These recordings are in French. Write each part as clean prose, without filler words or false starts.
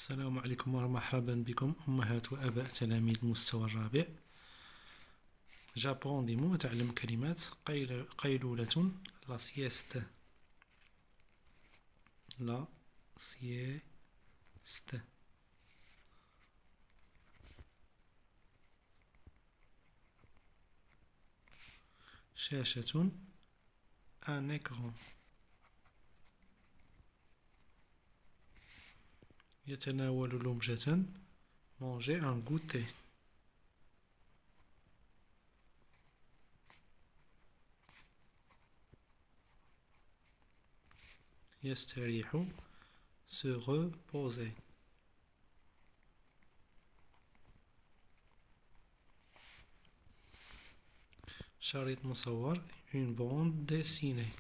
السلام عليكم ومرحبا بكم أمهات وأباء تلاميذ المستوى الرابع. جابونديمو أتعلم كلمات قيلولة لا سيست لا سيست شاشة un écran يتناول لمجة manger un goûter يستريح se reposer شريط مصور une bande dessinée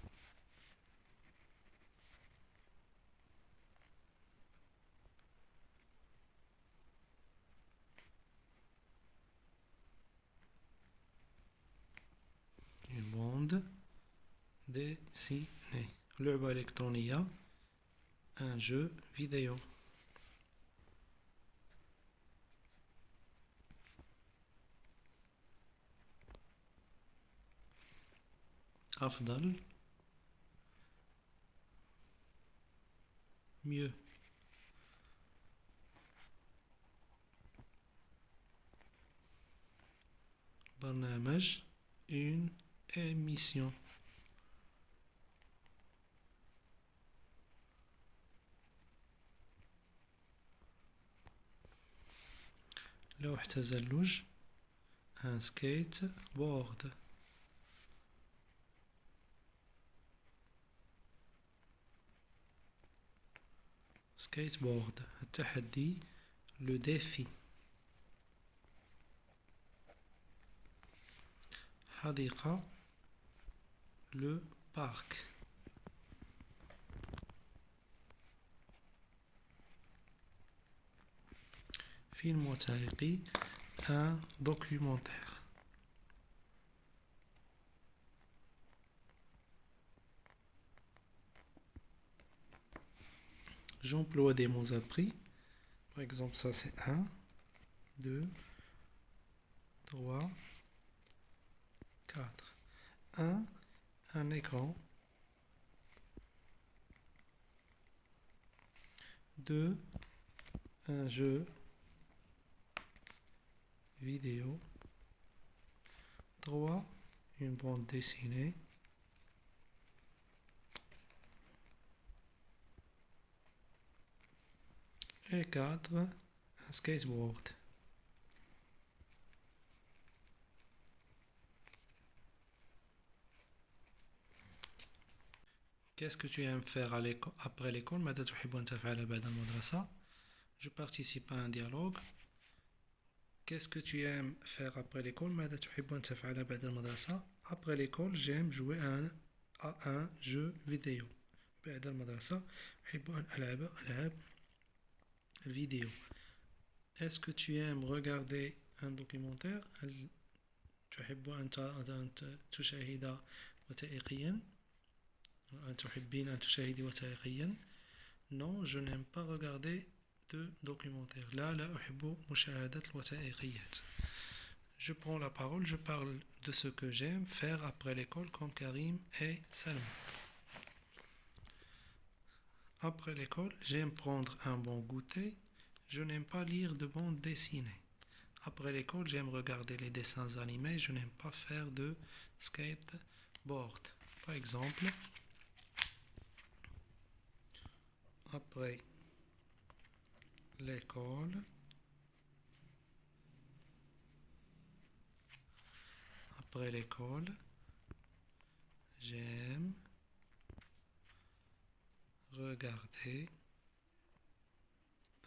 une bande dessinée لعبة إلكترونية un jeu vidéo أفضل mieux برنامج une émission لوح تزلج un skateboard skateboard التحدي le défi حديقة le parc فيلم وثائقي un documentaire j'emploie des mots appris par exemple ça c'est 1 2 3 4 un écran 2 un jeu vidéo 3 une bande dessinée 4 un skateboard. Qu'est-ce que tu aimes faire après l'école? ماذا تحب أن تفعل بعد المدرسة? Je participe à un dialogue. Qu'est-ce que tu aimes faire après l'école? ماذا تحب أن تفعل بعد المدرسة? Après l'école, j'aime jouer à un jeu vidéo. بعد المدرسة أحب أن ألعب ألعاب الفيديو. Est-ce que tu aimes regarder un documentaire? هل تحب أن تشاهد وثائقيا؟ تحبين أن تشاهدي وثائقيا؟ Non, je n'aime pas regarder de documentaire. لا أحب مشاهدة الوثائقيات. Je prends la parole, je parle de ce que j'aime faire après l'école comme Karim et Salma. Après l'école, j'aime prendre un bon goûter. Je n'aime pas lire de bande dessinée. Après l'école, j'aime regarder les dessins animés. Je n'aime pas faire de skateboard. Par exemple, après l'école, j'aime regarder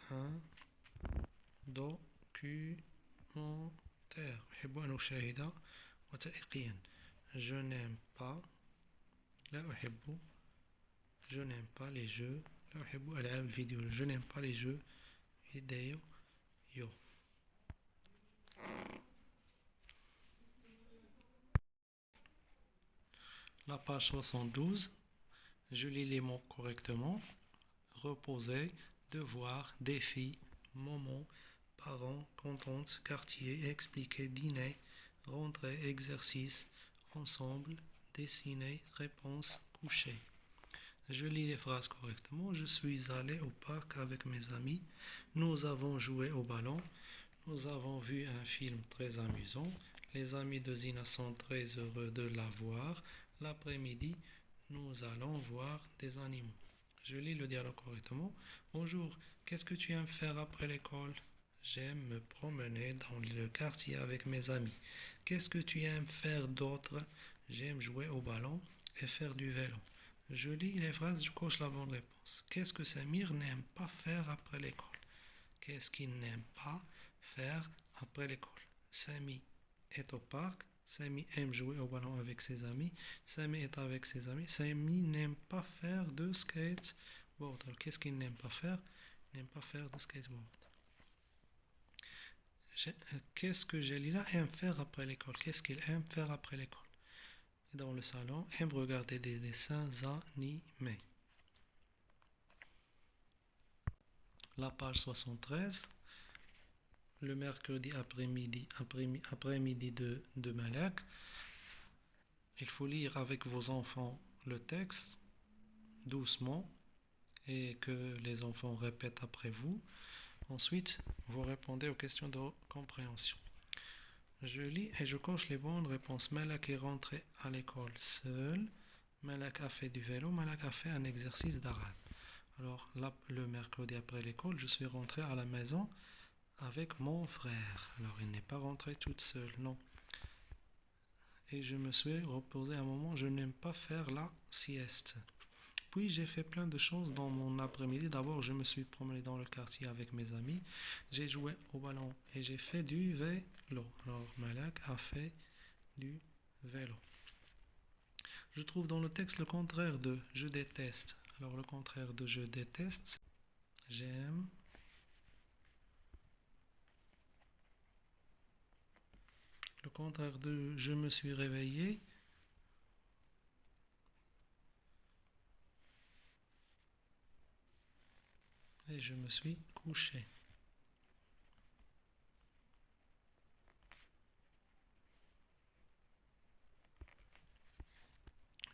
un documentaire. أحب أن أشاهد وثائقيا. Je n'aime pas لا أحب je n'aime pas les jeux لا أحب ألعاب الفيديو. Je n'aime pas les jeux vidéo. La page 72, je lis les mots correctement. Reposer, devoir, défi, moment, parents, contente, quartier, expliquer, dîner, rentrer, exercice, ensemble, dessiner, réponse, coucher. Je lis les phrases correctement. Je suis allé au parc avec mes amis. Nous avons joué au ballon. Nous avons vu un film très amusant. Les amis de Zina sont très heureux de la voir. L'après-midi, nous allons voir des animaux. Je lis le dialogue correctement. Bonjour, qu'est-ce que tu aimes faire après l'école? J'aime me promener dans le quartier avec mes amis. Qu'est-ce que tu aimes faire d'autre? J'aime jouer au ballon et faire du vélo. Je lis les phrases, je coche la bonne réponse. Qu'est-ce que Samir n'aime pas faire après l'école? Qu'est-ce qu'il n'aime pas faire après l'école? Samy est au parc. Samy aime jouer au ballon avec ses amis. Samy est avec ses amis. Samy n'aime pas faire de skateboard. Alors, qu'est-ce qu'il n'aime pas faire? Il n'aime pas faire de skateboard. Qu'est-ce que Jalila aime faire après l'école? Qu'est-ce qu'il aime faire après l'école? Dans le salon, aime regarder des dessins animés. La page 73. Le mercredi après-midi de Malak. Il faut lire avec vos enfants le texte doucement et que les enfants répètent après vous. Ensuite, vous répondez aux questions de compréhension. Je lis et je coche les bonnes réponses. Malak est rentré à l'école seul. Malak a fait du vélo. Malak a fait un exercice d'arabe. Alors, là, le mercredi après l'école, je suis rentré à la maison avec mon frère. Alors, il n'est pas rentré toute seule, non. Et je me suis reposé un moment. Je n'aime pas faire la sieste. Puis j'ai fait plein de choses dans mon après-midi. D'abord, je me suis promené dans le quartier avec mes amis. J'ai joué au ballon et j'ai fait du vélo. Alors, Malak a fait du vélo. Je trouve dans le texte le contraire de je déteste. Alors, le contraire de je déteste, j'aime. Le contraire de je me suis réveillé. Et je me suis couché.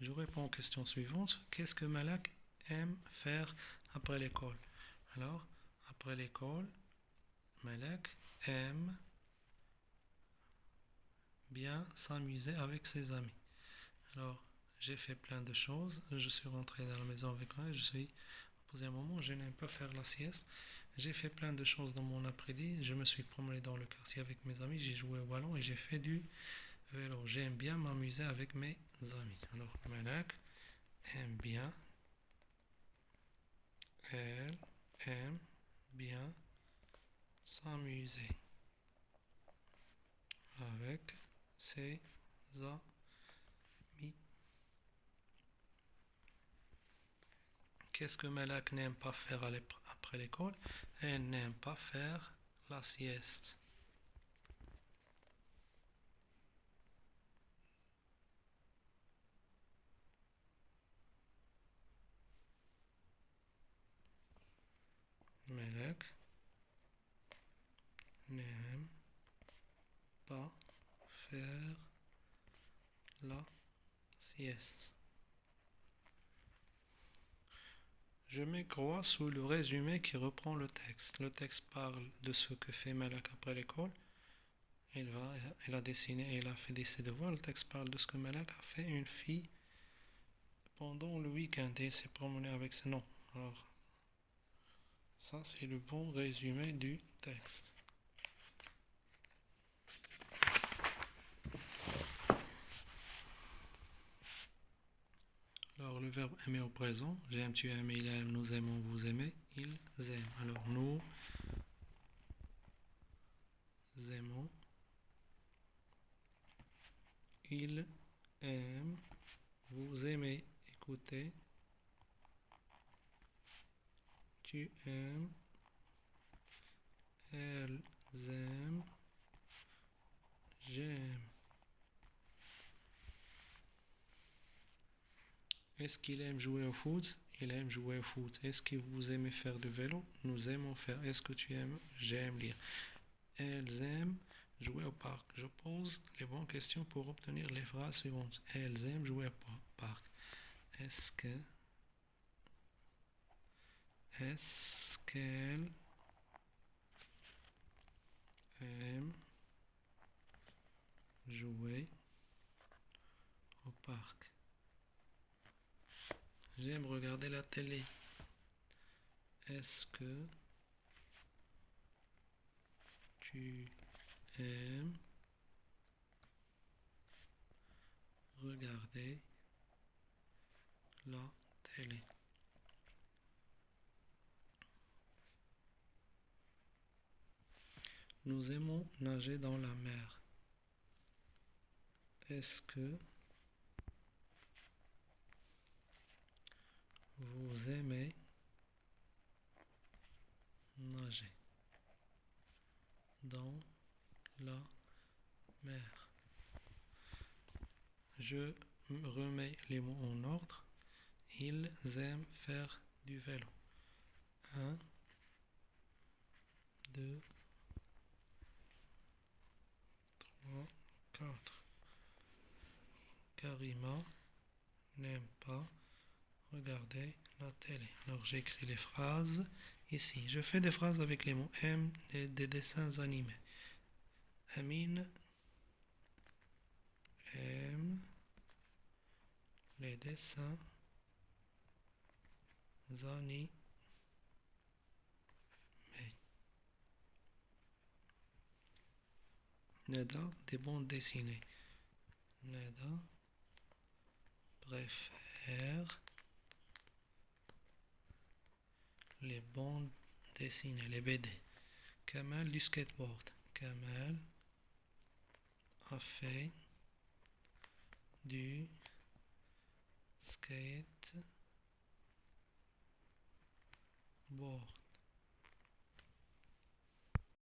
Je réponds aux questions suivantes. Qu'est-ce que Malak aime faire après l'école? Alors, après l'école, Malak aime bien s'amuser avec ses amis. Alors, j'ai fait plein de choses. Je suis rentré dans la maison avec moi. Je suis posé un moment. Je n'aime pas faire la sieste. J'ai fait plein de choses dans mon après-midi. Je me suis promené dans le quartier avec mes amis. J'ai joué au ballon et j'ai fait du vélo. J'aime bien m'amuser avec mes amis. Alors, Malak aime bien. Elle aime bien s'amuser avec ses amis. Qu'est-ce que Malak n'aime pas faire après l'école? Elle n'aime pas faire la sieste. Malak n'aime pas faire la sieste. Je mets croix sous le résumé qui reprend le texte. Le texte parle de ce que fait Malak après l'école. Elle a dessiné et elle a fait des devoirs. Le texte parle de ce que Malak a fait une fille pendant le week-end et s'est promené avec ses noms. Alors, ça c'est le bon résumé du texte. Alors, le verbe aimer au présent. J'aime, tu aimes, il aime, nous aimons, vous aimez, ils aiment. Alors, nous aimons, ils aiment, vous aimez, écoutez, tu aimes, elles aiment, j'aime. Est-ce qu'il aime jouer au foot? il aime jouer au foot. Est-ce que vous aimez faire du vélo? Nous aimons faire. Est-ce que tu aimes? J'aime lire. Elles aiment jouer au parc. Je pose les bonnes questions pour obtenir les phrases suivantes. Elles aiment jouer au parc. Est-ce qu'elles aiment jouer au parc? J'aime regarder la télé. Est-ce que tu aimes regarder la télé? Nous aimons nager dans la mer. Est-ce que vous aimez nager dans la mer? Je remets les mots en ordre. Ils aiment faire du vélo. 1, 2, 3, 4. Karima n'aime pas regarder la télé. Alors j'écris les phrases ici. Je fais des phrases avec les mots aime et des dessins animés. Amine aime les dessins animés. Neda, des bandes dessinées. Neda préfère les bandes dessinées, les BD. Kamal du skateboard. Kamal a fait du skateboard.